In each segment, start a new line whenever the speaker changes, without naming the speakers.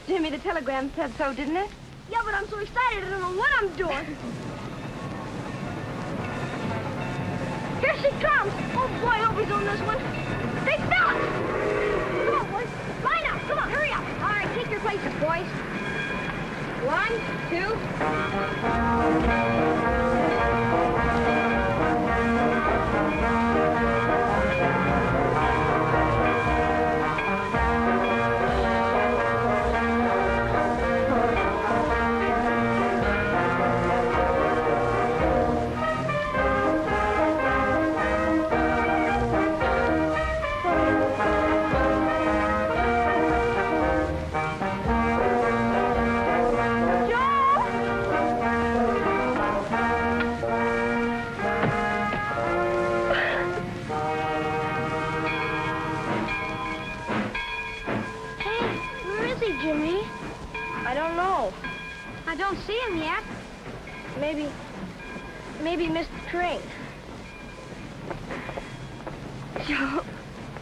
Jimmy, the telegram said so, didn't it?
Yeah, but I'm so excited I don't know what I'm doing. Here she comes! Oh, boy, I hope he's on this one. They stop! Come on, boys. Line up. Come on, hurry up. All right, take your places, boys. 1,
Jimmy? I don't know.
I don't see him yet.
Maybe missed the train. Joe,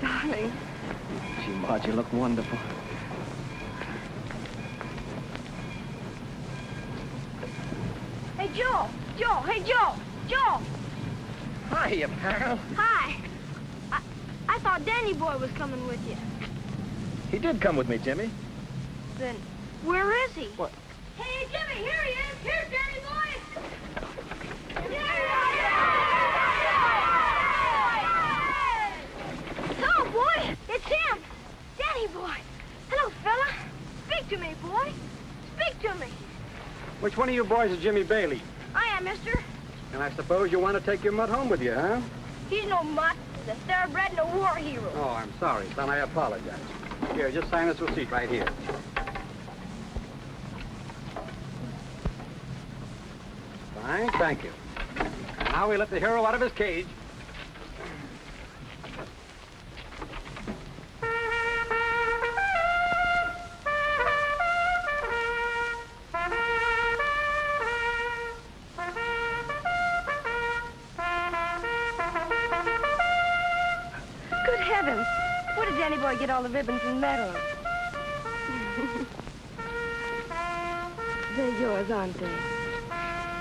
darling.
Gee, Marge, you look wonderful.
Hey, Joe! Joe! Hey, Joe! Joe!
Hiya, pal.
Hi. I thought Danny Boy was coming with you.
He did come with me, Jimmy.
Then, where is he?
What?
Hey, Jimmy, here he is. Here's Danny Boy. Hello, boy. It's him. Danny Boy. Hello, fella. Speak to me, boy. Speak to me.
Which one of you boys is Jimmy Bailey?
I am, mister.
And I suppose you want to take your mutt home with you, huh?
He's no mutt. He's a thoroughbred and a war hero.
Oh, I'm sorry, son. I apologize. Here, just sign this receipt right here. Fine, thank you. Now we let the hero out of his cage.
Good heavens. Where did Danny Boy get all the ribbons and medals? They're yours, aren't they?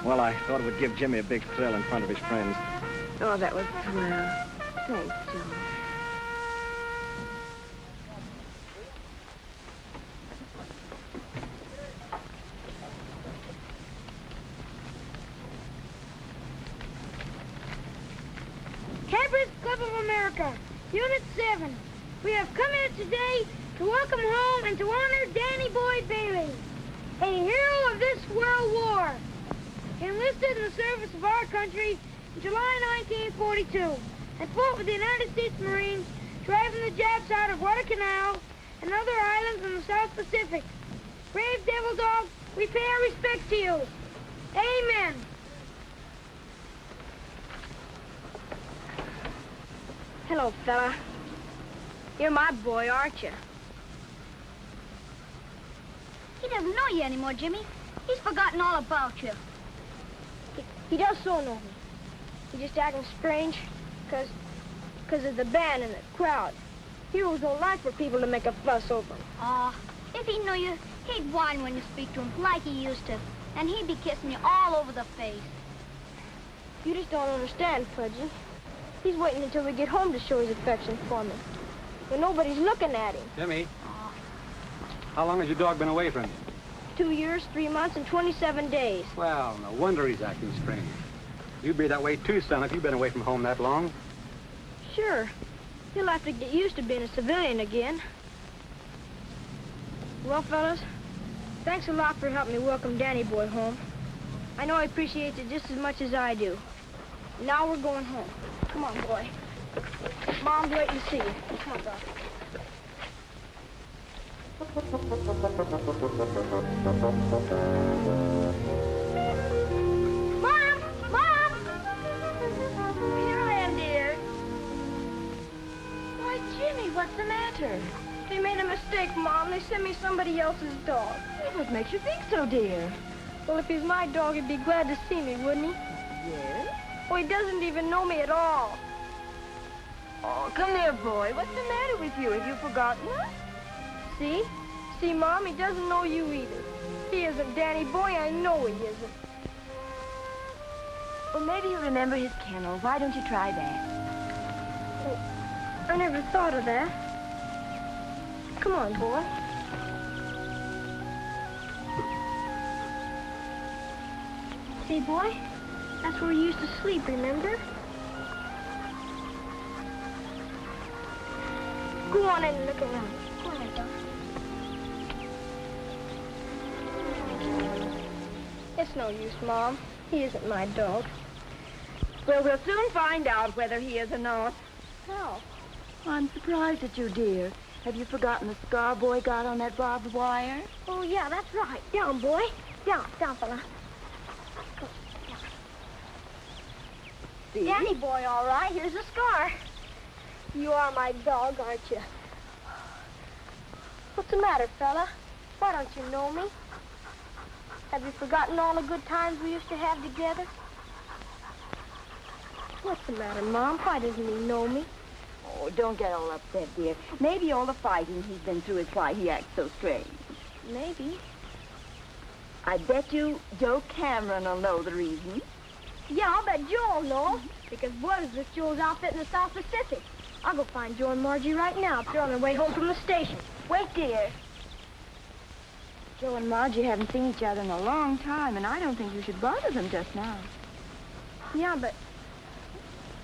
Well, I thought it would give Jimmy a big thrill in front of his friends.
Oh, that was swell. Thanks, Joe.
Campers Club of America, Unit 7. We have come here today to welcome home and to honor Danny Boy Bailey, a hero of this world war. He enlisted in the service of our country in July 1942 and fought with the United States Marines, driving the Japs out of Guadalcanal and other islands in the South Pacific. Brave Devil Dog, we pay our respects to you. Amen.
Hello, fella. You're my boy, aren't you?
He doesn't know you anymore, Jimmy. He's forgotten all about you.
He does so know me. He's just acting strange because of the band and the crowd. Heroes don't like for people to make a fuss over him.
Aw, if he knew you, he'd whine when you speak to him like he used to. And he'd be kissing you all over the face.
You just don't understand, Pudgy. He's waiting until we get home to show his affection for me. When nobody's looking at him.
Jimmy, how long has your dog been away from you?
2 years, 3 months, and 27 days.
Well, no wonder he's acting strange. You'd be that way too, son, if you've been away from home that long.
Sure. He'll have to get used to being a civilian again. Well, fellas, thanks a lot for helping me welcome Danny Boy home. I know he appreciates it just as much as I do. Now we're going home. Come on, boy. Mom's waiting to see you. Come on, Doc.
Mom! Mom! Here I am, dear.
Why, Jimmy, what's the matter? They made a mistake, Mom. They sent me somebody else's dog.
What makes you think so, dear?
Well, if he's my dog, he'd be glad to see me, wouldn't he?
Yes?
Well, he doesn't even know me at all.
Oh, come here, boy. What's the matter with you? Have you forgotten us?
See? See, Mom, he doesn't know you either. He isn't Danny Boy, I know he isn't.
Well, maybe he'll remember his kennel. Why don't you try that?
I never thought of that. Come on, boy. See, boy? That's where he used to sleep, remember? Go on in and look around. Go ahead, Doc. It's no use, Mom. He isn't my dog.
Well, we'll soon find out whether he is or not.
How?
I'm surprised at you, dear. Have you forgotten the scar boy got on that barbed wire?
Oh, yeah, that's right. Down, boy. Down, fella.
See?
Danny Boy, all right. Here's a scar. You are my dog, aren't you? What's the matter, fella? Why don't you know me? Have you forgotten all the good times we used to have together? What's the matter, Mom? Why doesn't he know me?
Oh, don't get all upset, dear. Maybe all the fighting he's been through is why he acts so strange.
Maybe.
I bet you Joe Cameron will know the reason.
Yeah, I'll bet Joe'll know. Because what is this Joe's outfit in the South Pacific? I'll go find Joe and Margie right now if they're on their way home from the station.
Wait, dear. Joe and Margie haven't seen each other in a long time, and I don't think you should bother them just now.
Yeah, but...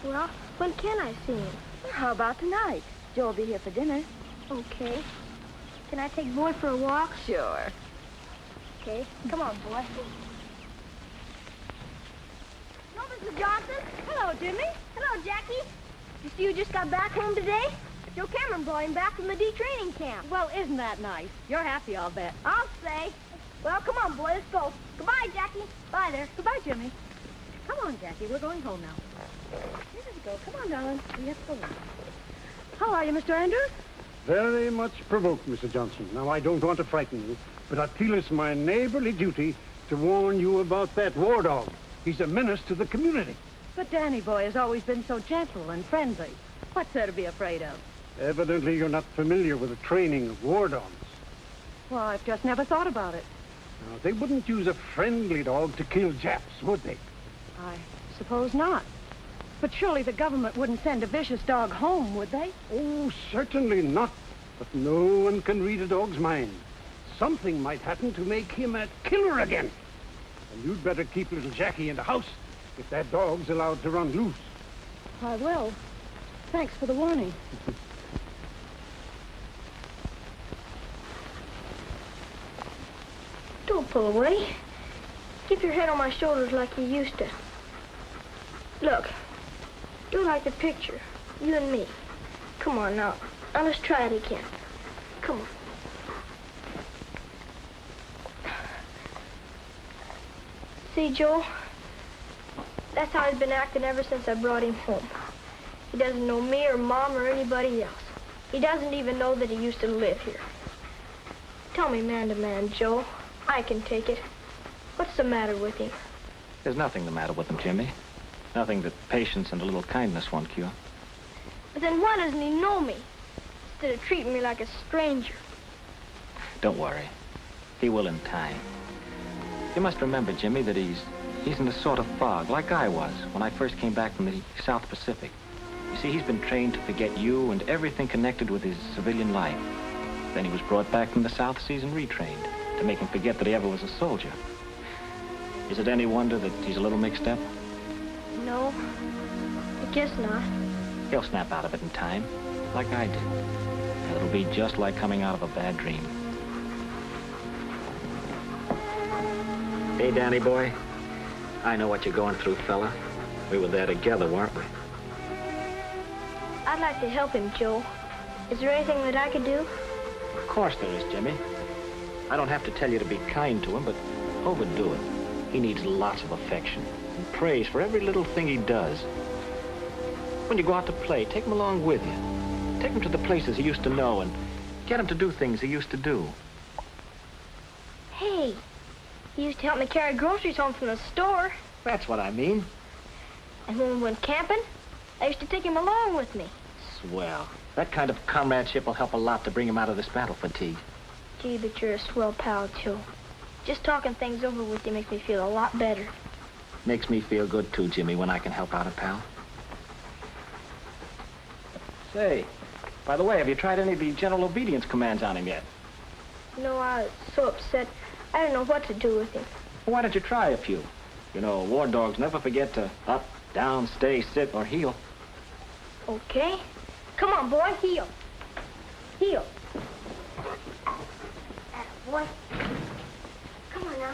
Well, when can I see him?
How about tonight? Joe will be here for dinner.
Okay. Can I take Boy for a walk?
Sure.
Okay. Come on, boy. Hello, Mrs. Johnson. Hello, Jimmy. Hello, Jackie. You see who just got back home today? Joe Cameron brought him back from the detraining camp.
Well, isn't that nice? You're happy, I'll bet.
I'll say. Well, come on, boy. Let's go. Goodbye, Jackie. Bye there.
Goodbye, Jimmy. Come on, Jackie. We're going home now. Here we go. Come on, darling. We have to go. How are you, Mr. Andrews?
Very much provoked, Mr. Johnson. Now, I don't want to frighten you, but I feel it's my neighborly duty to warn you about that war dog. He's a menace to the community.
But Danny Boy has always been so gentle and friendly. What's there to be afraid of?
Evidently, you're not familiar with the training of war dogs.
Well, I've just never thought about it.
Now, they wouldn't use a friendly dog to kill Japs, would they?
I suppose not. But surely the government wouldn't send a vicious dog home, would they?
Oh, certainly not. But no one can read a dog's mind. Something might happen to make him a killer again. And you'd better keep little Jackie in the house if that dog's allowed to run loose.
I will. Thanks for the warning.
Don't pull away. Keep your head on my shoulders like you used to. Look. Do like the picture. You and me. Come on now. Now let's try it again. Come on. See, Joel? That's how he's been acting ever since I brought him home. He doesn't know me or Mom or anybody else. He doesn't even know that he used to live here. Tell me man to man, Joe. I can take it. What's the matter with him?
There's nothing the matter with him, Jimmy. Nothing that patience and a little kindness won't cure.
But then why doesn't he know me? Instead of treating me like a stranger.
Don't worry. He will in time. You must remember, Jimmy, that he's in a sort of fog, like I was when I first came back from the South Pacific. You see, he's been trained to forget you and everything connected with his civilian life. Then he was brought back from the South Seas and retrained to make him forget that he ever was a soldier. Is it any wonder that he's a little mixed up?
No, I guess not.
He'll snap out of it in time, like I did. And it'll be just like coming out of a bad dream. Hey, Danny boy. I know what you're going through, fella. We were there together, weren't we?
I'd like to help him, Joe. Is there anything that I could do?
Of course there is, Jimmy. I don't have to tell you to be kind to him, but overdo it. He needs lots of affection and praise for every little thing he does. When you go out to play, take him along with you. Take him to the places he used to know and get him to do things he used to do.
Hey, he used to help me carry groceries home from the store.
That's what I mean.
And when we went camping, I used to take him along with me.
Swell. That kind of comradeship will help a lot to bring him out of this battle fatigue.
Gee, but you're a swell pal, Joe. Just talking things over with you makes me feel a lot better.
Makes me feel good, too, Jimmy, when I can help out a pal. Say, by the way, have you tried any of the general obedience commands on him yet?
No, I was so upset. I don't know what to do with him.
Well, why don't you try a few? You know, war dogs never forget to up, down, stay, sit, or heel.
Okay. Come on, boy, heel. Heel. Boy. Come on now.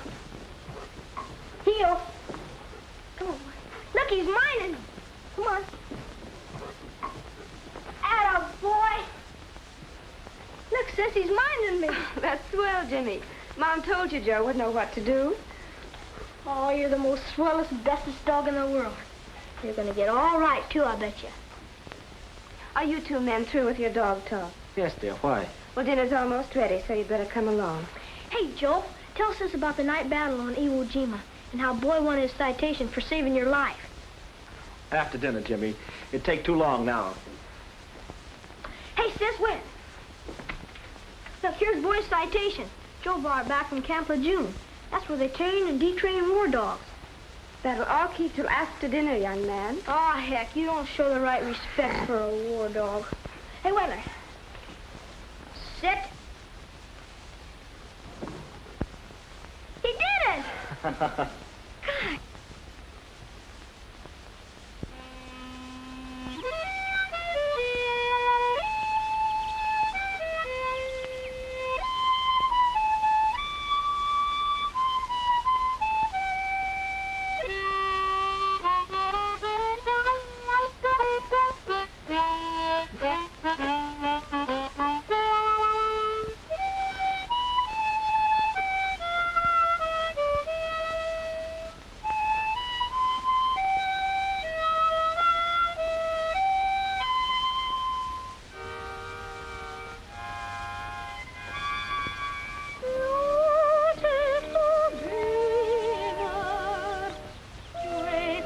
Heel. Come on, boy. Look, he's minding me. Come on. Atta boy. Look, sis, he's minding me.
That's swell, Jimmy. Mom told you Joe would know what to do.
Oh, you're the most swellest, bestest dog in the world. You're gonna get all right, too, I bet you.
Are you two men through with your dog talk?
Yes, dear, why?
Well, dinner's almost ready, so you'd better come along.
Hey, Joe, tell us this about the night battle on Iwo Jima and how Boy won his citation for saving your life.
After dinner, Jimmy. It'd take too long now.
Hey, sis, wait. Look, here's Boy's citation. Joe brought it back from Camp Lejeune. That's where they train and detrain war dogs.
That'll all keep till after dinner, young man.
Aw, heck, you don't show the right respect for a war dog. Hey, wait a minute. Sit. He did it!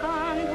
God.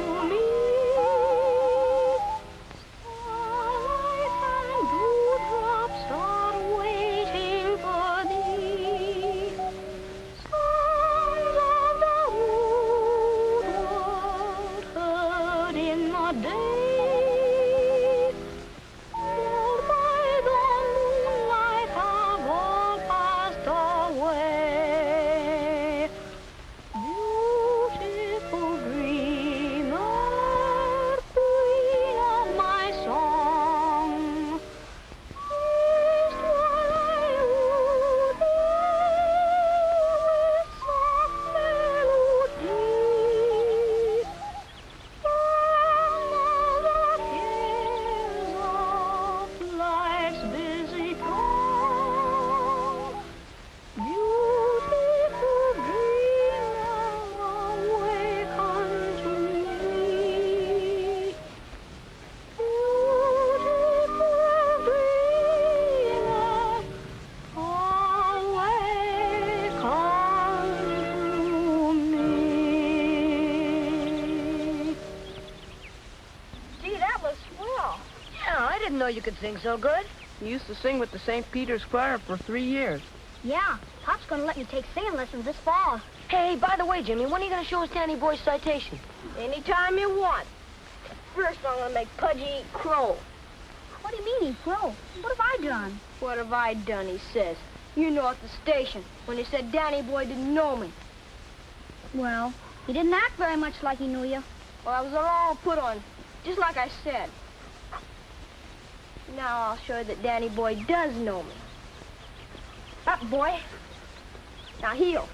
You could sing so good.
You used to sing with the St. Peter's Choir for 3 years.
Yeah, Pop's gonna let me take singing lessons this fall.
Hey, by the way, Jimmy, when are you going to show us Danny Boy's citation?
Anytime you want. First, I'm gonna make Pudgy eat crow. What do you mean, eat crow? What have I done? What have I done, he says. You know, at the station, when he said Danny Boy didn't know me. Well, he didn't act very much like he knew you. Well, I was all put on, just like I said. Now I'll show you that Danny Boy does know me. Up, boy. Now heel.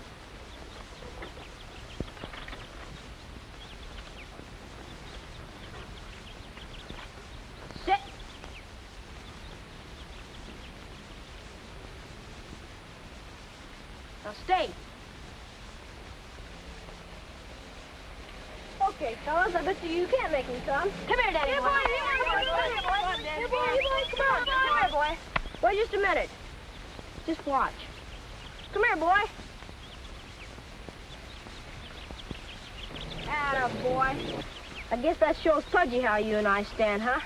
Sit. Now stay. Okay, fellas, I bet you can't make me come. Come here, Danny boy. Here, boy. Come on. Come here, boy. Wait just a minute. Just watch. Come here, boy. Atta boy. I guess that shows Pudgy how you and I stand, huh?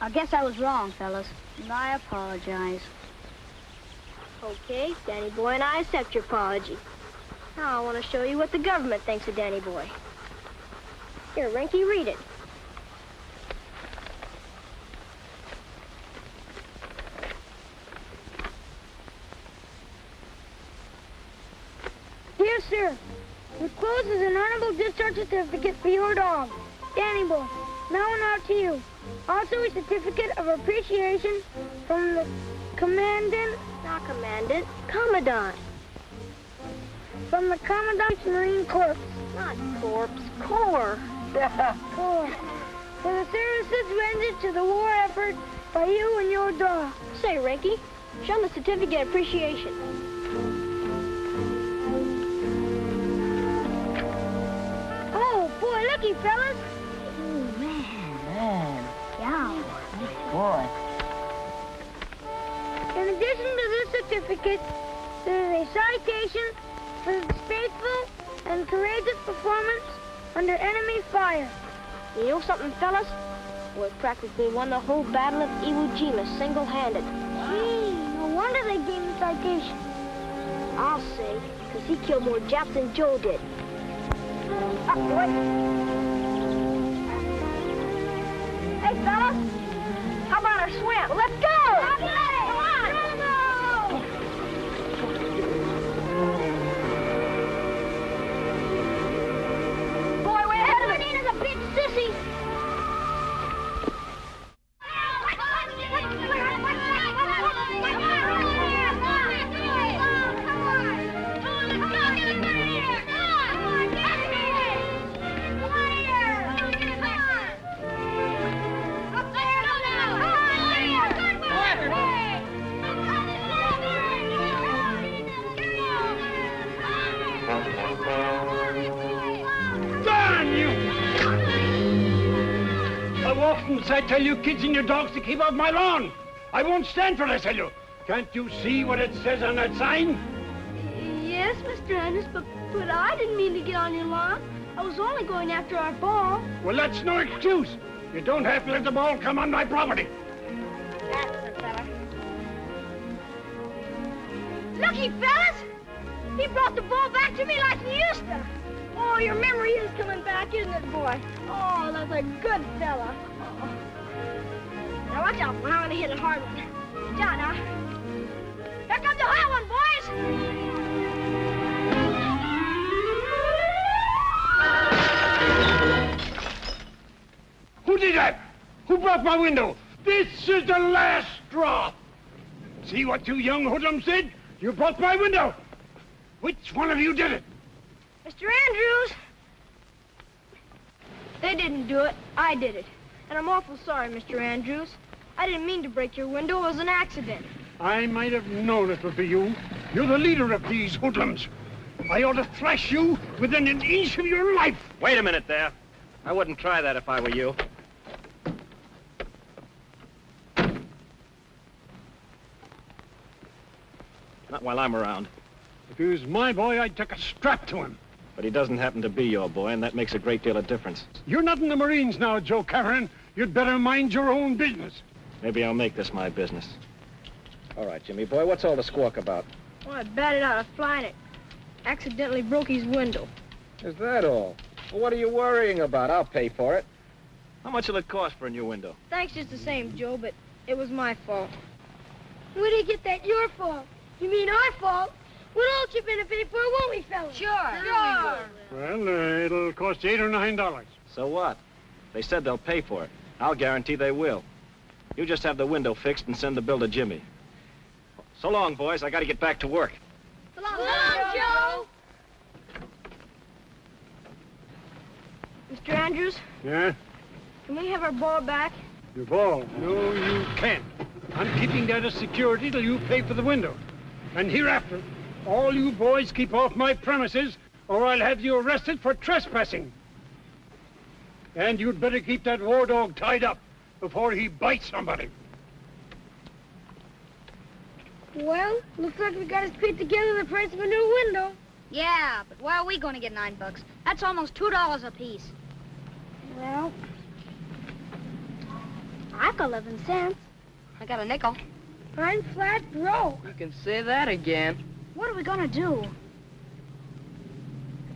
I guess I was wrong, fellas. And I apologize. Okay, Danny Boy, and I accept your apology. Now I want to show you what the government thinks of Danny Boy. Here, Rinky, read it.
Dear sir, enclosed is an honorable discharge certificate for your dog, Danny Boy. Now and out to you. Also a certificate of appreciation from the Commandant.
Not Commandant, Commandant.
From the Commandant's Marine Corps.
Not corpse, Corps.
Corps. For the services rendered to the war effort by you and your dog.
Say, Rinky, show him the certificate of appreciation.
Oh, boy, looky, fellas.
Man.
Yeah.
Boy.
In addition to this certificate, there is a citation for the faithful and courageous performance under enemy fire.
You know something, fellas? We practically won the whole Battle of Iwo Jima single-handed.
Gee, no wonder they gave him citation.
I'll say, because he killed more Japs than Joe did. Up, boy. Hey, fellas, how about our swim? Let's go! Come on! Boy, way ahead of it!
Nina's a big sissy.
I tell you kids and your dogs to keep off my lawn. I won't stand for it, I tell you. Can't you see what it says on that sign?
Yes, Mr. Ennis, but I didn't mean to get on your lawn. I was only going after our ball.
Well, that's no excuse. You don't have to let the ball come on my property.
That's the fella.
Looky, fellas. He brought the ball back to me like he used to.
Oh, your memory is coming back, isn't it, boy? Oh, that's a good fella. Oh. Now watch out, when I'm going to hit a hard one. Watch out now.
Here comes the hot one, boys.
Who did that? Who broke my window? This is the last straw. See what you young hoodlums did? You broke my window. Which one of you did it?
Mr. Andrews! They didn't do it. I did it. And I'm awful sorry, Mr. Andrews. I didn't mean to break your window. It was an accident.
I might have known it would be you. You're the leader of these hoodlums. I ought to thrash you within an inch of your life.
Wait a minute there. I wouldn't try that if I were you. Not while I'm around.
If he was my boy, I'd take a strap to him.
But he doesn't happen to be your boy, and that makes a great deal of difference.
You're not in the Marines now, Joe Cameron. You'd better mind your own business.
Maybe I'll make this my business. All right, Jimmy boy, what's all the squawk about?
Well, I batted out a flying it. Accidentally broke his window.
Is that all? Well, what are you worrying about? I'll pay for it. How much will it cost for a new window?
Thanks just the same, Joe, but it was my fault.
Where did you get that? Your fault. You mean our fault? We'll all chip in and pay for it, won't we, fellas?
Sure.
Well, it'll cost $8 or $9.
So what? They said they'll pay for it. I'll guarantee they will. You just have the window fixed and send the bill to Jimmy. So long, boys. I got to get back to work.
So long, Joe.
Mr. Andrews,
Yeah?
can we have our ball back?
Your ball? No, you can't. I'm keeping that as security till you pay for the window. And hereafter, all you boys keep off my premises, or I'll have you arrested for trespassing. And you'd better keep that war dog tied up before he bites somebody.
Well, looks like we got to split together the price of a new window.
Yeah, but why are we going to get $9? That's almost $2 apiece.
Well, I got 11 cents.
I got a nickel.
I'm flat broke.
You can say that again.
What are we gonna do?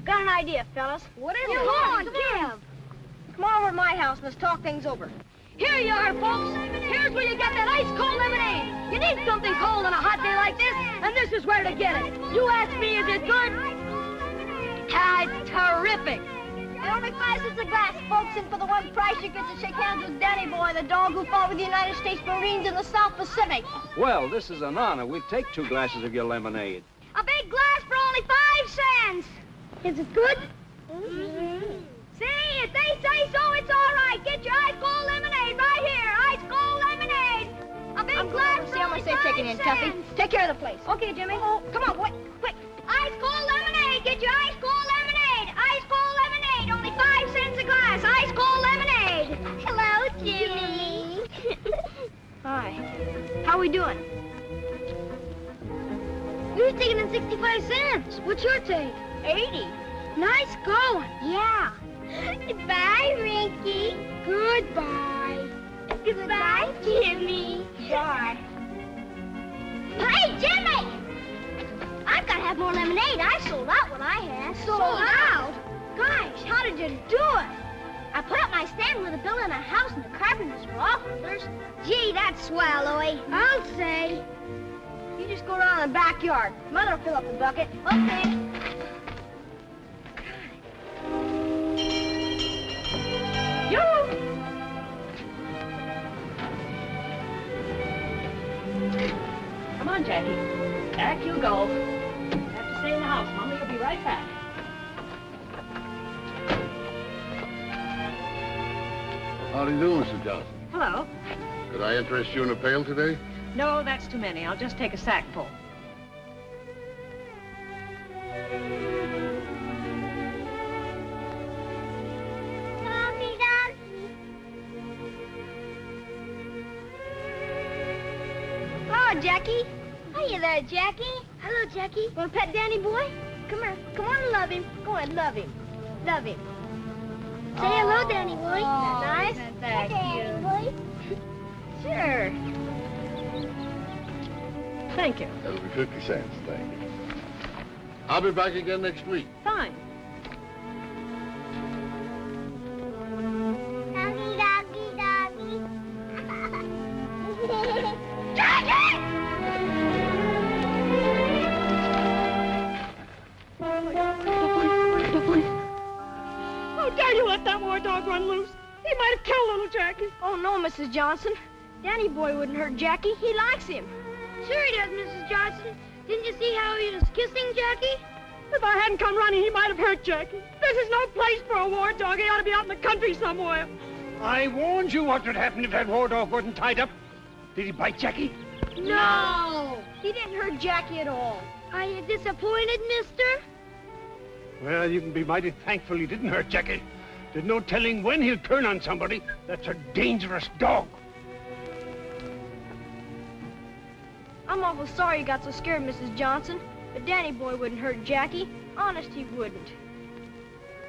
Got an idea, fellas.
What is
You
it?
come on,
give.
Come on over to my house and let's talk things over.
Here you are, folks. Here's where you get that ice cold lemonade. You need something cold on a hot day like this, and this is where to get it. You ask me, is it good? Ah, it's terrific.
And only 5 cents a glass, folks, and for the one price you get to shake hands with Danny Boy, the dog who fought with the United States Marines in the South Pacific.
Well, this is an honor. We'd take 2 glasses of your lemonade.
A big glass for only 5 cents. Is it good? See, if they say so, it's all right. Get your ice cold lemonade right here. Ice cold lemonade. A big glass for
See, I'm
only
gonna say
5
taking in,
cents.
Tuffy. Take care of the place.
Okay, Jimmy.
Come on, boy. Quick.
Ice cold lemonade. Get your ice cold lemonade. Ice cold lemonade. Only 5 cents a glass. Ice cold lemonade. Hello, Jimmy.
Hi. How we doing?
You're taking in 65 cents. What's your take?
80.
Nice going. Yeah. Goodbye, Ricky. Goodbye. Goodbye, Jimmy.
Bye.
Hey, Jimmy! I've got to have more lemonade. I sold out what I had.
Sold out?
Gosh, how did you do it? I put up my stand with a building a house and the carpenters were all thirsty.
Gee, that's swell, Louie.
I'll say.
You just go around in the backyard. Mother will fill up the bucket.
Okay.
Come on, Jackie. Back you go. You have to stay in the house. Mommy will be right back.
How do you do, Mrs. Johnson?
Hello.
Could I interest you in a pail today?
No, that's too many. I'll just take a sackful.
Doggy, doggy.
Hello, Jackie.
Hiya there, Jackie. Hello, Jackie.
Want to pet Danny Boy? Come here. Come on and love him. Go ahead, love him. Love him.
Say hello, Danny boy.
Isn't that nice?
Isn't that Danny boy?
Sure.
Thank you.
That'll be 50 cents, thank you. I'll be back again next week.
Fine.
Doggy, doggy, doggy. Jackie!
Oh, Daddy let that war dog run loose. He might have killed little Jackie. Oh, no, Mrs. Johnson. Danny Boy wouldn't hurt Jackie. He likes him.
Sure he does, Mrs. Johnson. Didn't you see how he was kissing Jackie?
If I hadn't come running, he might have hurt Jackie. This is no place for a war dog. He ought to be out in the country somewhere.
I warned you what would happen if that war dog wasn't tied up. Did he bite Jackie?
No! He didn't hurt Jackie at all.
Are you disappointed, mister?
Well, you can be mighty thankful he didn't hurt Jackie. There's no telling when he'll turn on somebody. That's a dangerous dog.
I'm awful sorry you got so scared, Mrs. Johnson. But Danny Boy wouldn't hurt Jackie. Honest, he wouldn't.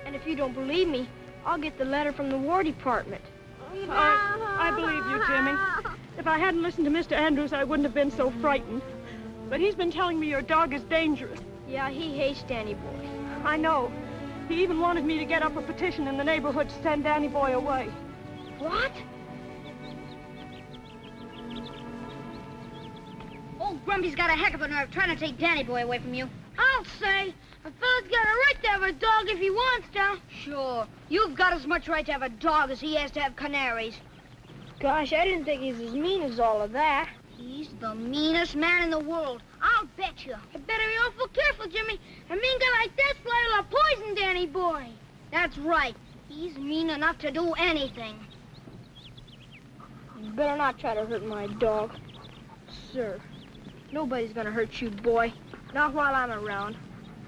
And if you don't believe me, I'll get the letter from the War Department.
I believe you, Jimmy. If I hadn't listened to Mr. Andrews, I wouldn't have been so frightened. But he's been telling me your dog is dangerous.
Yeah, he hates Danny Boy.
I know. He even wanted me to get up a petition in the neighborhood to send Danny Boy away.
What?
Old Grumpy's got a heck of a nerve trying to take Danny Boy away from you.
I'll say. A fella's got a right to have a dog if he wants to.
Sure. You've got as much right to have a dog as he has to have canaries.
Gosh, I didn't think he's as mean as all of that.
He's the meanest man in the world. I'll bet you.
You better be awful careful, Jimmy. A mean guy like this will poison Danny Boy.
That's right. He's mean enough to do anything.
You better not try to hurt my dog. Sir, nobody's gonna hurt you, boy. Not while I'm around.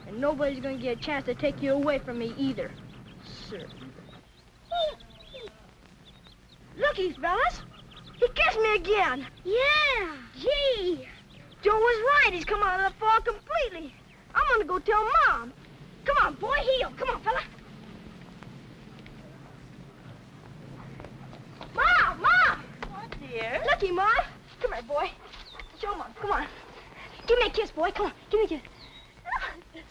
And nobody's gonna get a chance to take you away from me either. Sir. Looky, fellas. He kissed me again.
Yeah.
Gee. Joe was right. He's come out of the fog completely. I'm gonna go tell Mom. Come on, boy, heel. Come on, fella. Mom! Mom! Looky, Mom. Come here, boy. Show Mom. Come on. Give me a kiss, boy. Come on. Give me a kiss.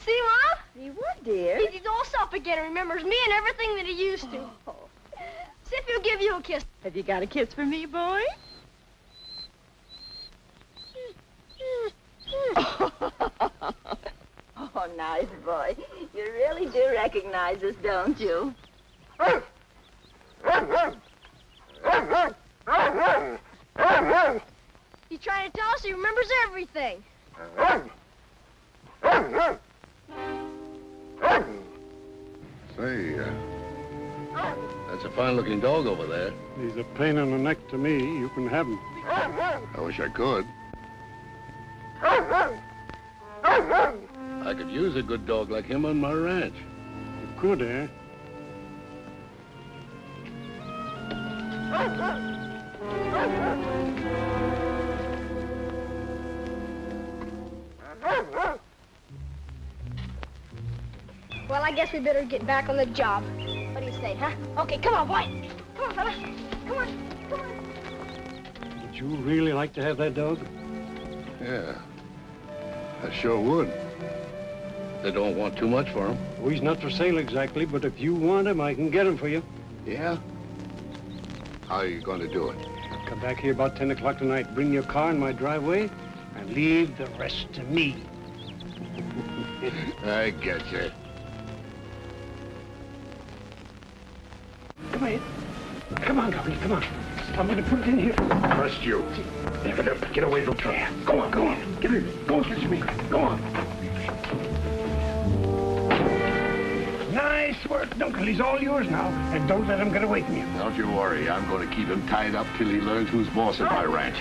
See, Mom?
You would, dear.
He's all self again and remembers me and everything that he used to. See if he'll give you a kiss.
Have you got a kiss for me, boy? Oh, nice boy. You really do recognize us, don't you?
He's trying to tell us he remembers everything.
Say, that's a fine-looking dog over there.
He's a pain in the neck to me. You can have him.
I wish I could. I could use a good dog like him on my ranch.
You could, eh?
Well, I guess we better get back on the job. What do you say, huh? Okay, come on, boy. Come on, fella. Come on. Come on.
Would you really like to have that dog?
Yeah, I sure would. They don't want too much for him.
Oh, he's not for sale exactly, but if you want him, I can get him for you.
Yeah? How are you going to do it?
Come back here about 10 o'clock tonight, bring your car in my driveway, and leave the rest to me.
I get you.
Come here. Come on, Dobby, come on. I'm going to put it in here.
Trust you.
Get away from trouble. Go on, go on. Get in. Go on, kiss me. Go on. Nice work, Dunkel. He's all yours now. And don't let him get away from you.
Don't you worry. I'm going to keep him tied up till he learns who's boss at my ranch.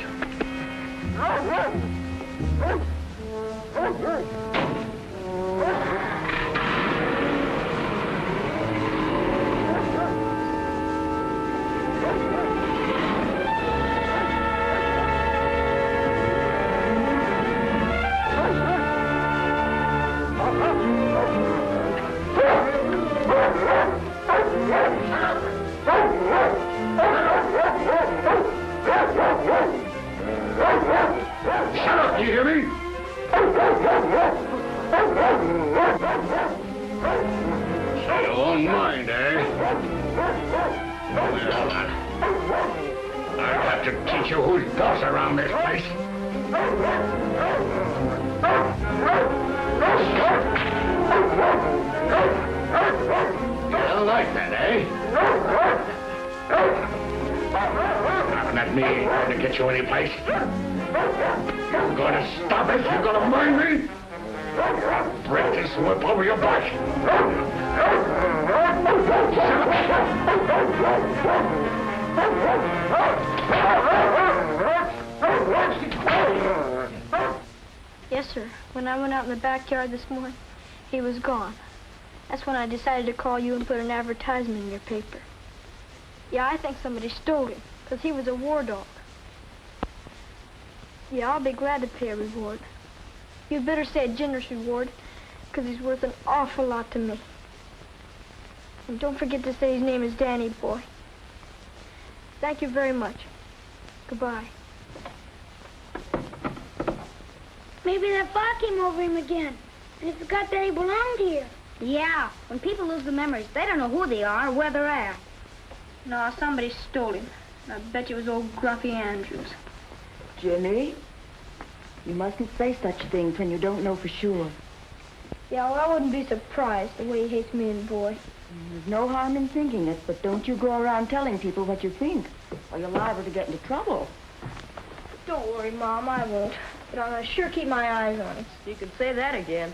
Shut up, you hear me?
So you won't mind, eh?
Well, I'll have to teach you who's boss around this place.
You don't like that, eh?
Laughing at me ain't going to get you any place. You're going to stop it? You're going to mind me? Break this whip over your back.
Yes, sir. When I went out in the backyard this morning, he was gone. That's when I decided to call you and put an advertisement in your paper. Yeah, I think somebody stole him, because he was a war dog. Yeah, I'll be glad to pay a reward. You'd better say a generous reward, because he's worth an awful lot to me. And don't forget to say his name is Danny Boy. Thank you very much. Goodbye.
Maybe that fog came over him again, and he forgot that he belonged here.
Yeah, when people lose their memories, they don't know who they are or where they're at.
No, somebody stole him. I bet you it was old Gruffy Andrews.
Jimmy, you mustn't say such things when you don't know for sure.
Yeah, well, I wouldn't be surprised the way he hates me and the boy.
There's no harm in thinking it, but don't you go around telling people what you think, or you're liable to get into trouble.
Don't worry, Mom, I won't. But I'll sure keep my eyes on him.
You could say that again.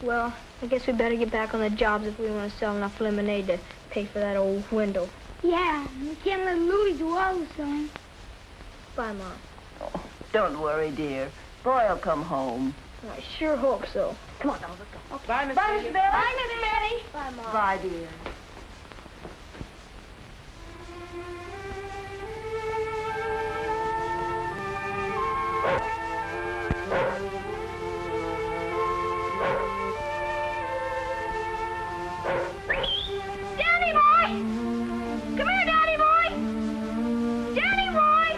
Well, I guess we better get back on the jobs if we want to sell enough lemonade to pay for that old window.
Yeah, we can't let Louie do all the selling.
Bye, Mom.
Oh, don't worry, dear. Boy'll come home.
I sure hope so. Come on, now, let's go. Okay.
Bye, Miss
Bye,
Betty.
Miss Betty. Bye, Miss Betty. Bye, Mom.
Bye, dear.
Danny boy! Come here, Danny boy! Danny boy!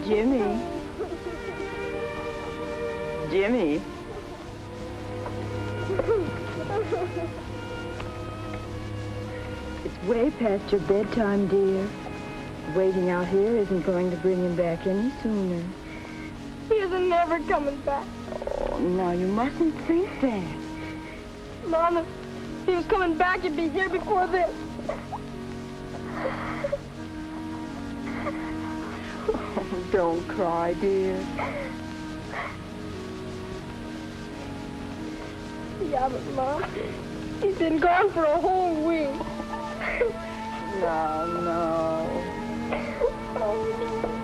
Jimmy. Jimmy. It's way past your bedtime, dear. Waiting out here isn't going to bring him back any sooner.
He isn't never coming back.
Oh, no, you mustn't think that.
Mama, if he was coming back, he'd be here before this.
Oh, don't cry, dear.
Yeah, but Mom, he's been gone for a whole week.
No.
Oh, no.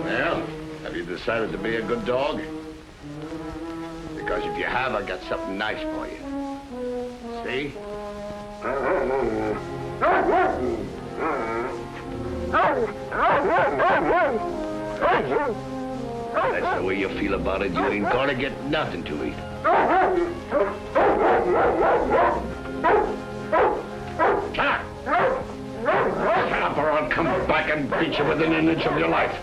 Well, have you decided to be a good dog? Because if you have, I got something nice for you. See? That's the way you feel about it. You ain't gonna get nothing to eat. Shut up or I'll come back and beat you within an inch of your life.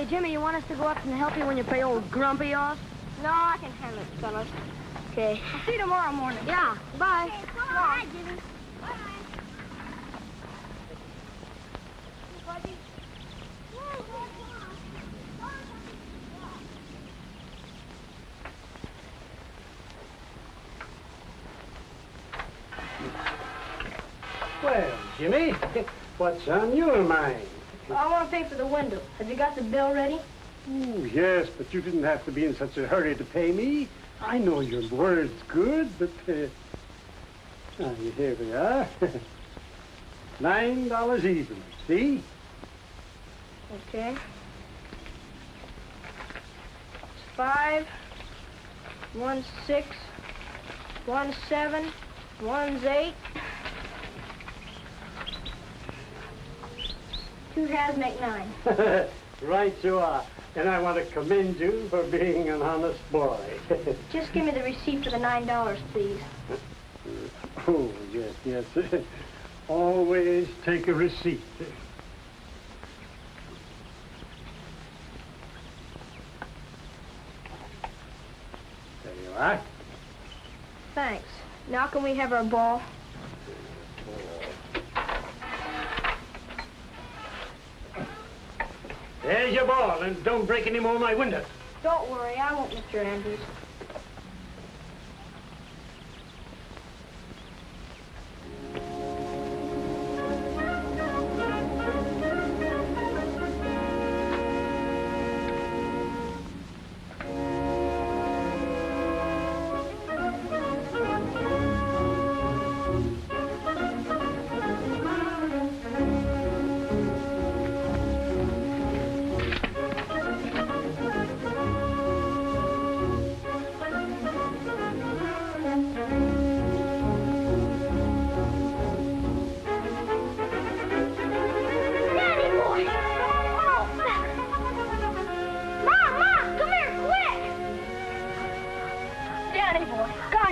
Hey, Jimmy, you want us to go up and help you when you pay old Grumpy off? No, I can handle it, fellas. Okay. I'll see you tomorrow morning. Yeah, bye.
Okay, come on. Bye, Jimmy. Bye.
Well, Jimmy, what's on your mind?
I want to pay for the window. Have you got the bill ready?
Oh, yes, but you didn't have to be in such a hurry to pay me. I know your word's good, but, here we are. $9 even, see?
Okay. It's 5, 1, 6, 1, 7, 1's 8. 2 halves make 9.
Right you are. And I want to commend you for being an honest boy.
Just give me the receipt for the $9, please.
Oh, yes, yes. Always take a receipt. There you are.
Thanks. Now can we have our ball?
There's your ball, and don't break any more of my windows.
Don't worry, I won't, Mr. Andrews.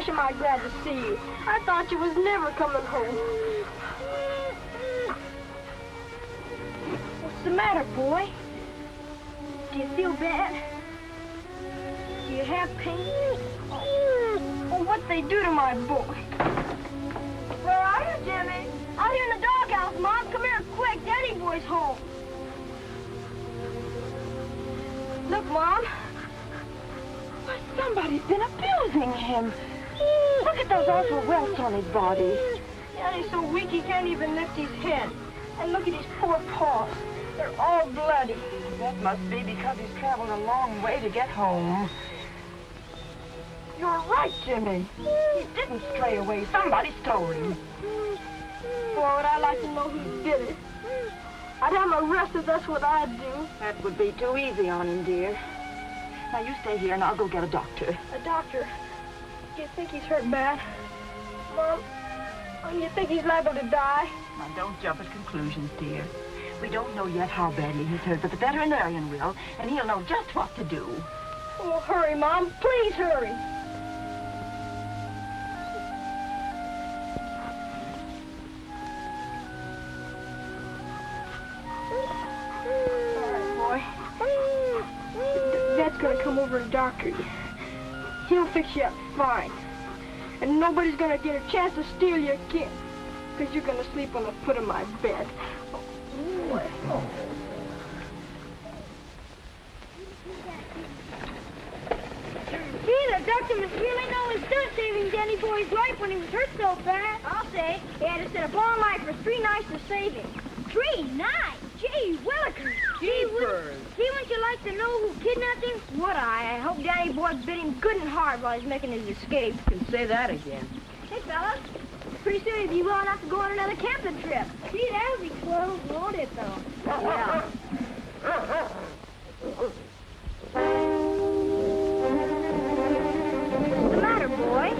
Am I glad to see you. I thought you was never coming home. What's the matter, boy? Do you feel bad? Do you have pain? Oh, what'd they do to my boy? Where are you, Jimmy? Out here in the doghouse, Mom. Come here quick. Danny boy's home. Look, Mom.
Why, somebody's been abusing him. Look at those awful welts on his body.
Daddy's so weak he can't even lift his head. And look at his poor paws. They're all bloody.
That must be because he's traveled a long way to get home. You're right, Jimmy. He didn't stray away. Somebody stole him.
Boy, would I like to know who did it. I'd have him arrested, that's what I'd do.
That would be too easy on him, dear. Now, you stay here and I'll go get a doctor.
A doctor? Do you think he's hurt bad? Mom, do you think he's liable to die?
Now, don't jump at conclusions, dear. We don't know yet how badly he's hurt, but the veterinarian will, and he'll know just what to do.
Oh, hurry, Mom. Please hurry. All right, boy. The vet's gonna come over and doctor you. He'll fix you up fine. And nobody's gonna get a chance to steal you again. Because you're gonna sleep on the foot of my bed.
Gee, the doctor must really know his stuff saving Danny Boy's life when he was hurt so bad.
I'll say, he had to sit a long life for 3 nights to save him.
3 nights? Gee, Willikers. Gee, wouldn't you like to know who kidnapped him?
Would I? I hope Danny Boy bit him good and hard while he's making his escape.
You can say that again.
Hey, fellas. Pretty soon he'll be well enough to go on another camping trip.
Gee, that would be close, won't it, though?
Yeah. What's the matter, boy?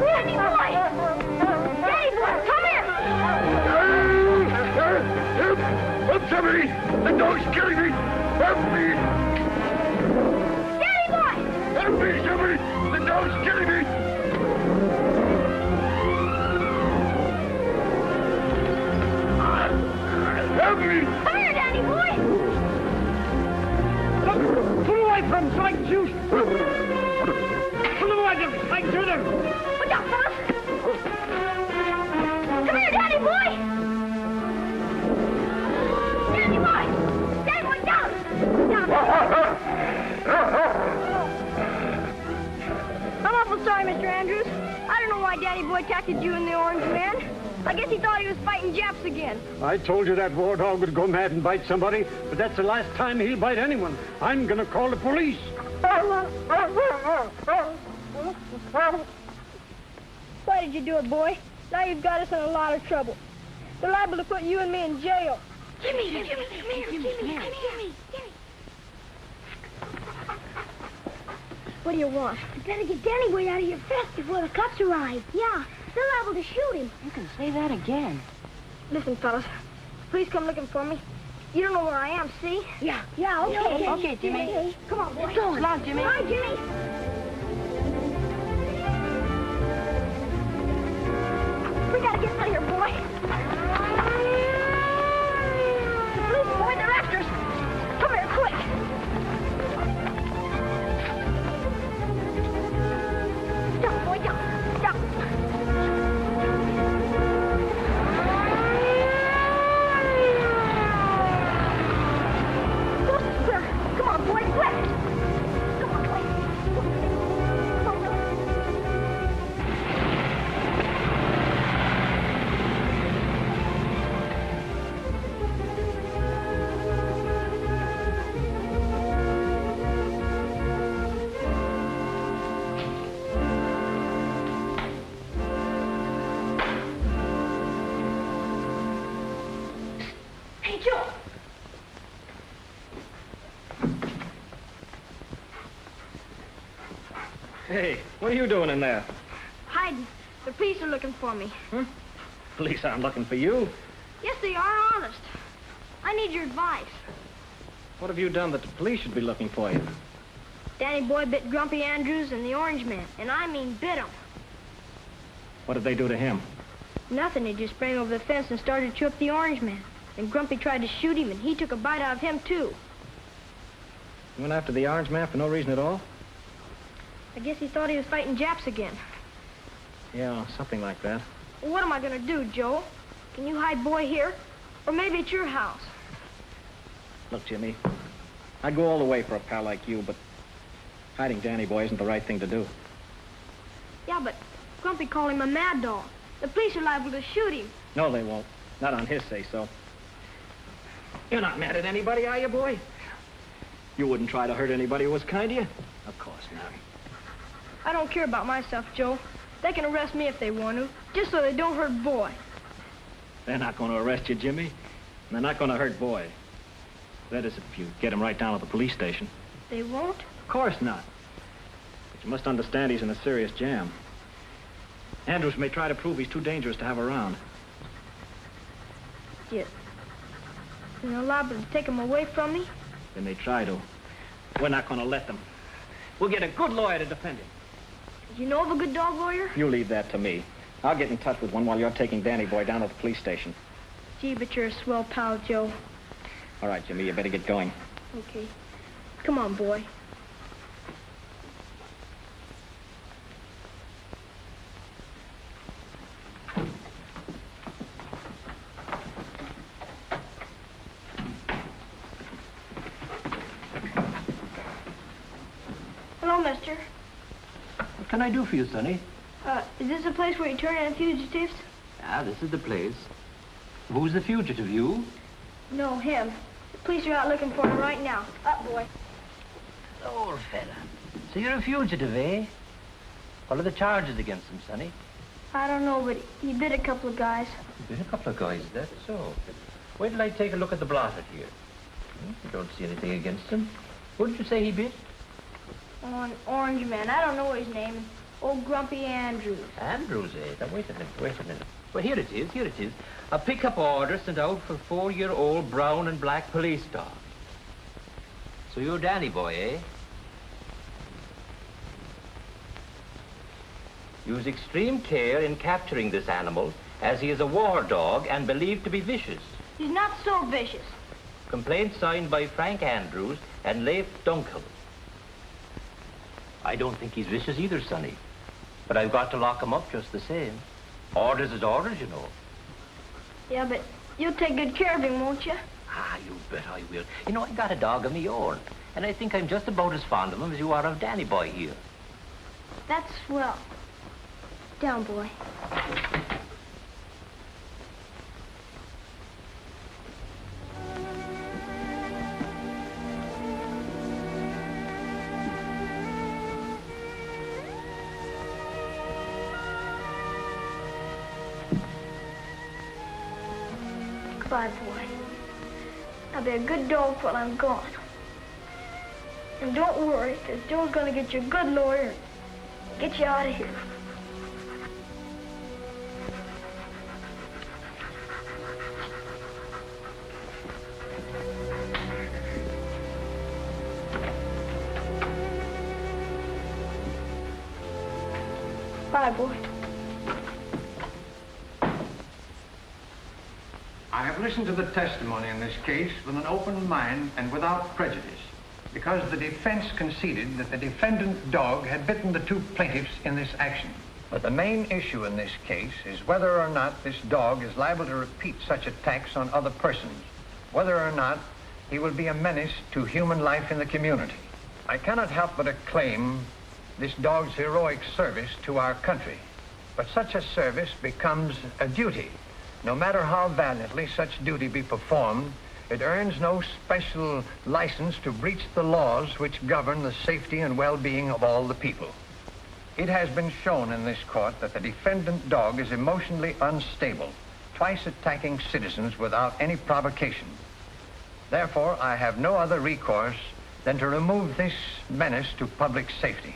Danny Boy! Danny Boy, come here!
Help somebody! The dog's killing me! Help me!
Danny Boy!
Help me, somebody! The dog's killing me!
Help me!
Come here, Danny boy!
Pull away from him so I can shoot! Pull away from him, I can shoot him!
Watch out, fellas! Come here, Danny boy! Danny boy! Danny boy, down! Down!
I'm awful sorry, Mr. Andrews. I don't know why Danny Boy tackled you and the Orange Man. I guess he thought he was fighting Japs again.
I told you that war dog would go mad and bite somebody, but that's the last time he'll bite anyone. I'm gonna call the police.
Why did you do it, boy? Now you've got us in a lot of trouble. They're liable to put you and me in jail.
Jimmy!
What do you want?
You better get Danny Boy out of here fast before the cops arrive. Yeah, they're liable to shoot him.
You can say that again.
Listen, fellas. Please come looking for me. You don't know where I am, see?
Yeah, okay.
Okay, Jimmy.
Okay. Come on, boy.
Let's go.
Come on, Jimmy.
Come on, Jimmy.
We gotta get out of here, boy. Police, boy, they're after us. Come here, quick. Down, boy, down. Down. Coast is clear. Come on, boy, quick. Come on, boy. Come on.
Hey, Joe.
Hey, what are you doing in there?
Hiding. The police are looking for me.
Police aren't looking for you.
Yes, they are, honest. I need your advice.
What have you done that the police should be looking for you?
Danny Boy bit Grumpy Andrews and the Orange Man, and I mean bit him.
What did they do to him?
Nothing, he just sprang over the fence and started to chew up the Orange Man. And Grumpy tried to shoot him, and he took a bite out of him, too.
You went after the Orange Man for no reason at all?
I guess he thought he was fighting Japs again.
Yeah, something like that.
Well, what am I gonna do, Joe? Can you hide Boy here? Or maybe at your house?
Look, Jimmy, I'd go all the way for a pal like you, but hiding Danny Boy isn't the right thing to do.
Yeah, but Grumpy called him a mad dog. The police are liable to shoot him.
No, they won't. Not on his say-so. You're not mad at anybody, are you, boy? You wouldn't try to hurt anybody who was kind to you? Of course not.
I don't care about myself, Joe. They can arrest me if they want to, just so they don't hurt Boy.
They're not going to arrest you, Jimmy. And they're not going to hurt Boy. That is, if you get him right down at the police station.
They won't?
Of course not. But you must understand he's in a serious jam. Andrews may try to prove he's too dangerous to have around.
Yes. And they're liable to take him away from me?
They may try to. We're not going to let them. We'll get a good lawyer to defend him.
You know of a good dog lawyer?
You leave that to me. I'll get in touch with one while you're taking Danny Boy down to the police station.
Gee, but you're a swell pal, Joe.
All right, Jimmy, you better get going.
Okay. Come on, Boy. Hello, mister.
What can I do for you, Sonny?
Is this a place where you turn in fugitives?
Ah, this is the place. Who's the fugitive, you?
No, him. The police are out looking for him right now. Up, boy.
Old fella. So you're a fugitive, eh? What are the charges against him, Sonny?
I don't know, but he bit a couple of guys.
Been a couple of guys, that's so. Wait till I take a look at the blotter here. I don't see anything against him. What did you say he bit?
Oh, an Orange Man. I don't know his name. Old Grumpy Andrews.
Andrews, eh? Now, wait a minute. Well, here it is. A pickup order sent out for 4-year-old brown and black police dog. So you're Danny Boy, eh? Use extreme care in capturing this animal, as he is a war dog and believed to be vicious.
He's not so vicious.
Complaint signed by Frank Andrews and Leif Dunkel. I don't think he's vicious either, Sonny. But I've got to lock him up just the same. Orders is orders, you know.
Yeah, but you'll take good care of him, won't you?
Ah, you bet I will. You know, I got a dog of my own. And I think I'm just about as fond of him as you are of Danny Boy here.
That's swell. Down, boy. Goodbye, boy. I'll be a good dog while I'm gone. And don't worry, because Joe's going to get you a good lawyer and get you out of here. Bye, boy.
I have listened to the testimony in this case with an open mind and without prejudice, because the defense conceded that the defendant's dog had bitten the two plaintiffs in this action. But the main issue in this case is whether or not this dog is liable to repeat such attacks on other persons, whether or not he will be a menace to human life in the community. I cannot help but acclaim this dog's heroic service to our country, but such a service becomes a duty. No matter how valiantly such duty be performed, it earns no special license to breach the laws which govern the safety and well-being of all the people. It has been shown in this court that the defendant dog is emotionally unstable, twice attacking citizens without any provocation. Therefore, I have no other recourse than to remove this menace to public safety.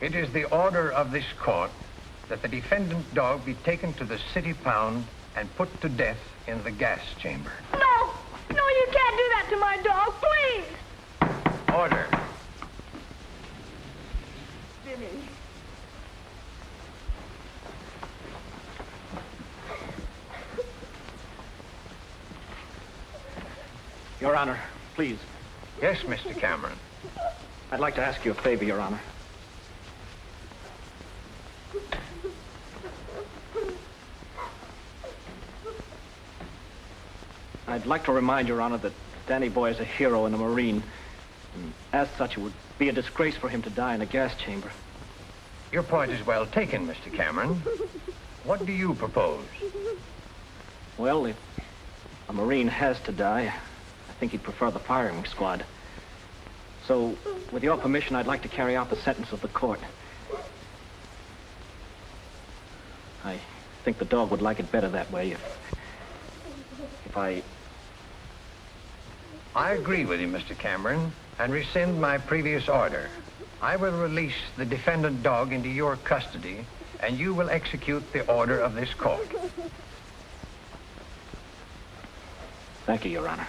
It is the order of this court that the defendant dog be taken to the city pound and put to death in the gas chamber.
No! No, you can't do that to my dog, please!
Order.
Jimmy.
Your Honor, please.
Yes, Mr. Cameron.
I'd like to ask you a favor, Your Honor. I'd like to remind Your Honor that Danny Boy is a hero and a Marine. And as such, it would be a disgrace for him to die in a gas chamber.
Your point is well taken, Mr. Cameron. What do you propose?
Well, if a Marine has to die, I think he'd prefer the firing squad. So, with your permission, I'd like to carry out the sentence of the court. I think the dog would like it better that way if
I agree with you, Mr. Cameron, and rescind my previous order. I will release the defendant dog into your custody, and you will execute the order of this court.
Thank you, Your Honor.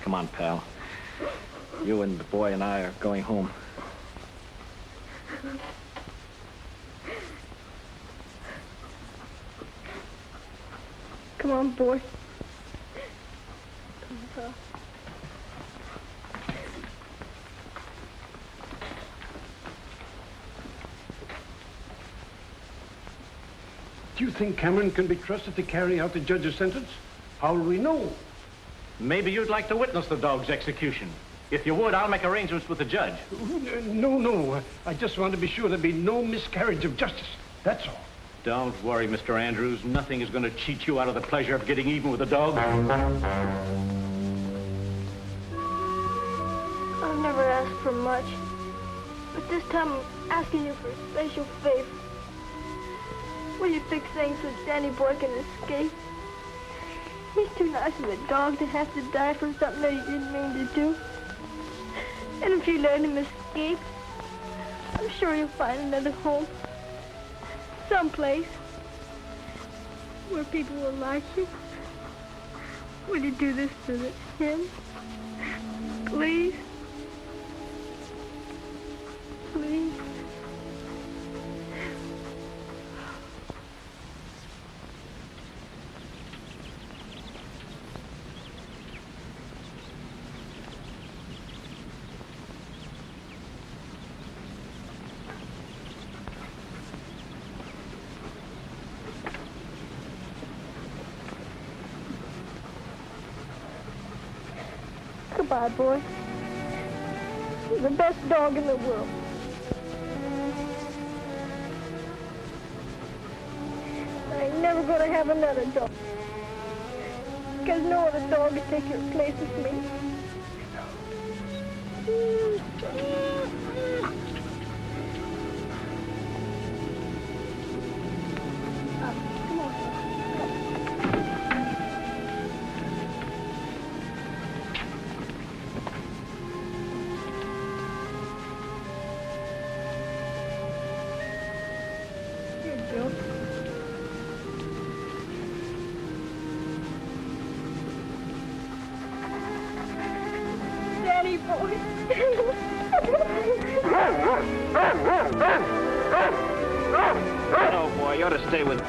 Come on, pal. You and the boy and I are going home.
Come on, boy. Come on, pal.
Do you think Cameron can be trusted to carry out the judge's sentence? How will we know?
Maybe you'd like to witness the dog's execution. If you would, I'll make arrangements with the judge.
No. I just want to be sure there'll be no miscarriage of justice. That's all.
Don't worry, Mr. Andrews. Nothing is going to cheat you out of the pleasure of getting even with the dog.
I've never asked for much, but this time I'm asking you for a special favor. Will you fix things so Danny Boy can escape? He's too nice of a dog to have to die for something that he didn't mean to do. And if you let him escape, I'm sure you'll find another home. Someplace.
where people will like you? Will you do this to him? Please? Please? Goodbye, boy. You're the best dog in the world. I ain't never gonna have another dog. Because no other dog will take your place with me. Come on. Danny boy.
Oh, boy, you ought to stay with...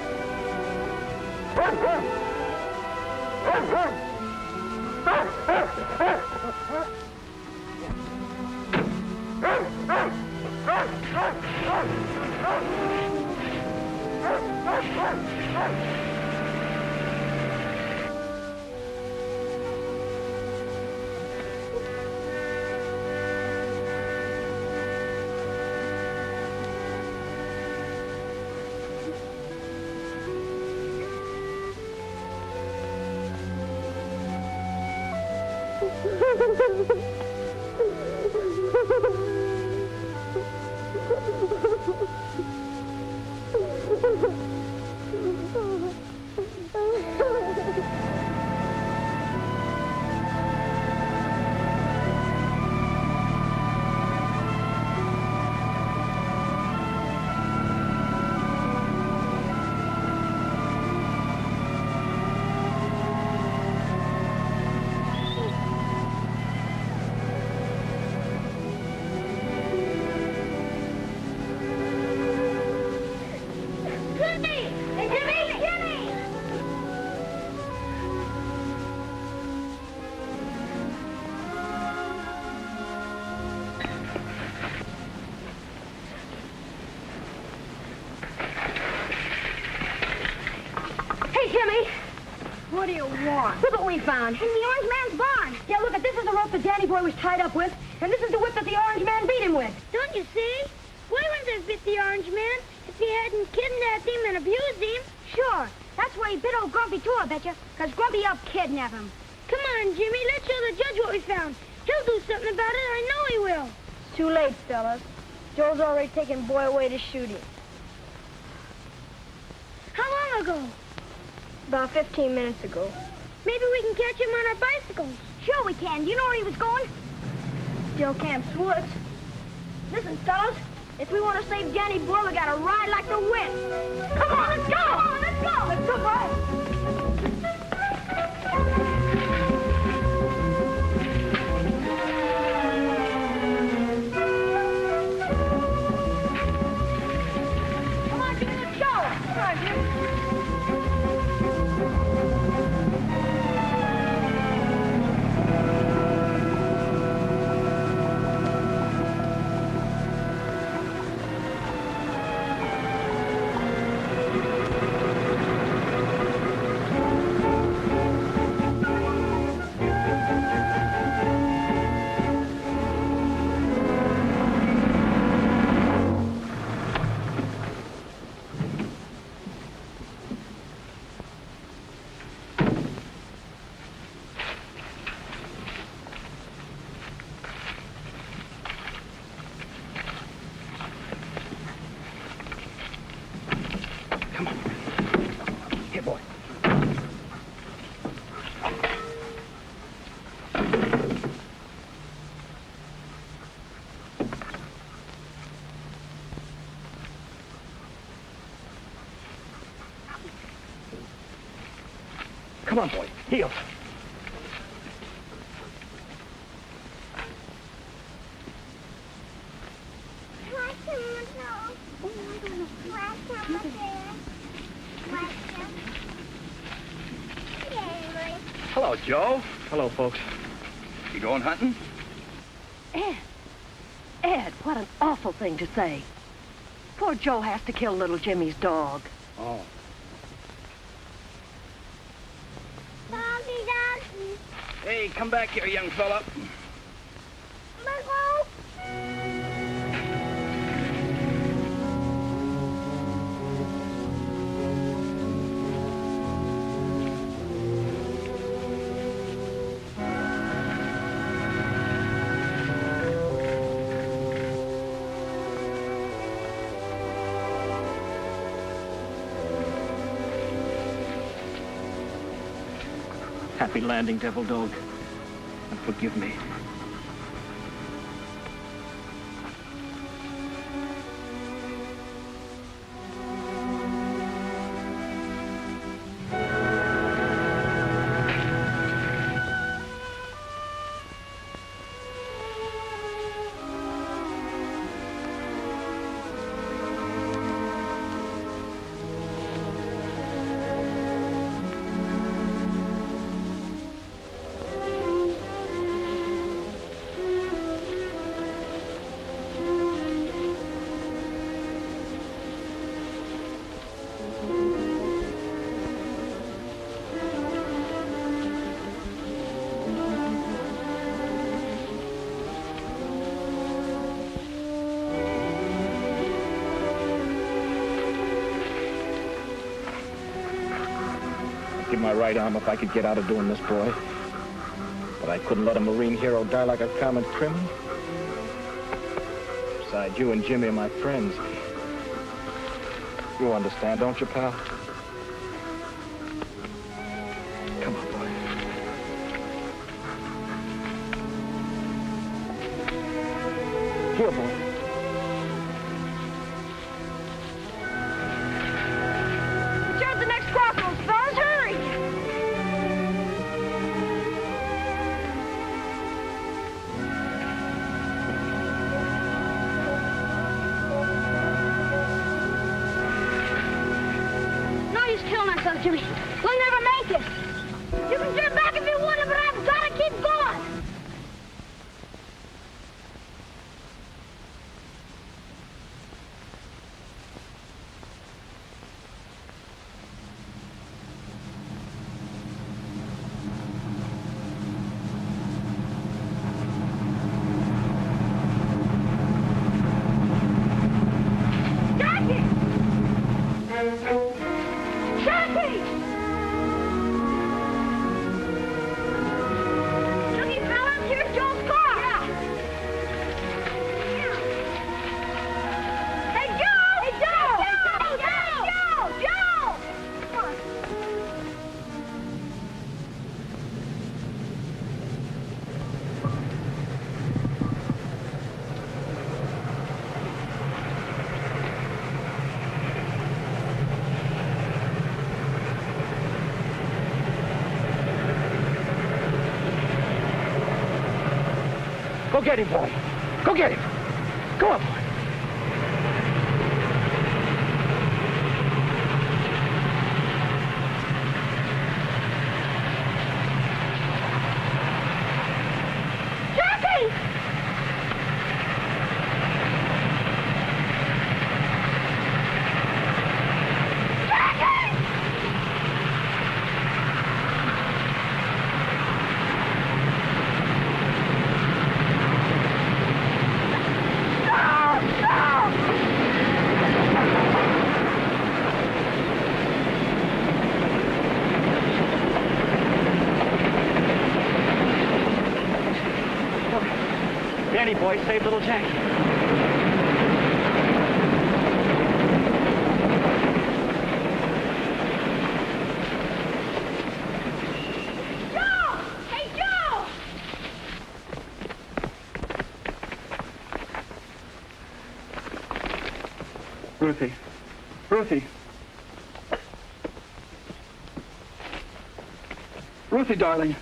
What do you want?
Look what we found. In the orange man's barn. Yeah, look, this is the rope that Danny Boy was tied up with, and this is the whip that the orange man beat him with.
Don't you see? Boy wouldn't have bit the orange man if he hadn't kidnapped him and abused him.
Sure. That's why he bit old Grumpy, too, I betcha. Because Grumpy helped kidnap him.
Come on, Jimmy. Let's show the judge what we found. He'll do something about it. I know he will.
It's too late, fellas. Joe's already taken Boy away to shoot him.
How long ago?
About 15 minutes ago.
Maybe we can catch him on our bicycles.
Sure we can. Do you know where he was going? Still Camp's woods. Listen, fellas. If we want to save Danny Boy, we gotta ride like the wind. Come on, let's go! Come on, let's go! Let's go, boy! Come on, Jimmy, let's go! Come on, Jimmy.
Come on, boy. Heel.
Hello, Joe.
Hello, folks.
You going hunting?
Ed, what an awful thing to say. Poor Joe has to kill little Jimmy's dog.
Oh.
Doggy.
Hey, come back here, young fella.
Happy landing, Devil Dog. And forgive me. Give my right arm if I could get out of doing this, boy. But I couldn't let a Marine hero die like a common criminal. Besides, you and Jimmy are my friends. You understand, don't you, pal? Come on, boy. Here, boy.
Jimmy, we'll never make it. You can turn back if you want to, but I've got to keep going.
Go get him, boy. Go get him. Go on, boy. Danny boy, save little Jackie.
Joe! Hey, Joe!
Ruthie. Ruthie.
Ruthie, darling.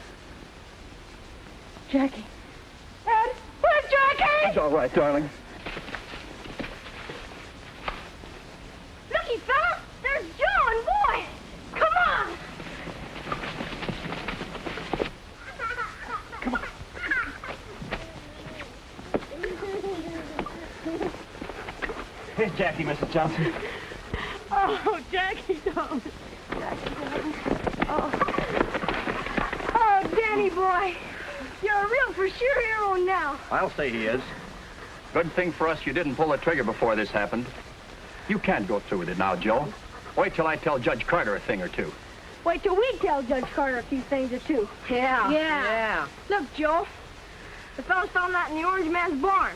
Jackie. Ed, where's Jackie?
He's all right, darling.
Looky, fella, there's Joe and Boy. Come on.
Come on. Here's Jackie, Mrs. Johnson.
Oh, Jackie, darling.
Oh, Danny boy. You're a real for sure hero now.
I'll say he is. Good thing for us you didn't pull the trigger before this happened. You can't go through with it now, Joe. Wait till I tell Judge Carter a thing or two.
Wait till we tell Judge Carter a few things or two. Yeah. Look, Joe. The fellas found that in the orange man's barn.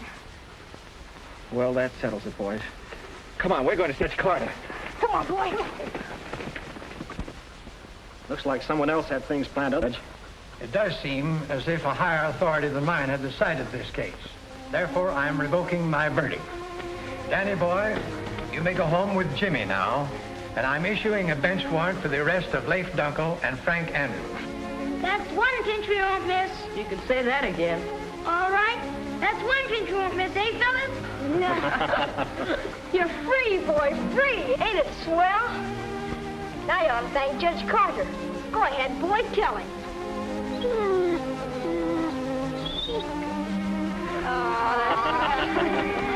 Well, that settles it, boys. Come on, we're going to Judge Carter.
Come on, boy.
Looks like someone else had things planned out, Judge.
It does seem as if a higher authority than mine had decided this case. Therefore, I'm revoking my verdict. Danny boy, you may go home with Jimmy now, and I'm issuing a bench warrant for the arrest of Leif Dunkel and Frank Andrews.
That's one pinch we won't miss.
You can say that again.
All right. That's one pinch we won't miss, eh, fellas? You're free, boy, free. Ain't it swell? Now you ought to thank Judge Carter. Go ahead, boy, tell him. Oh, that's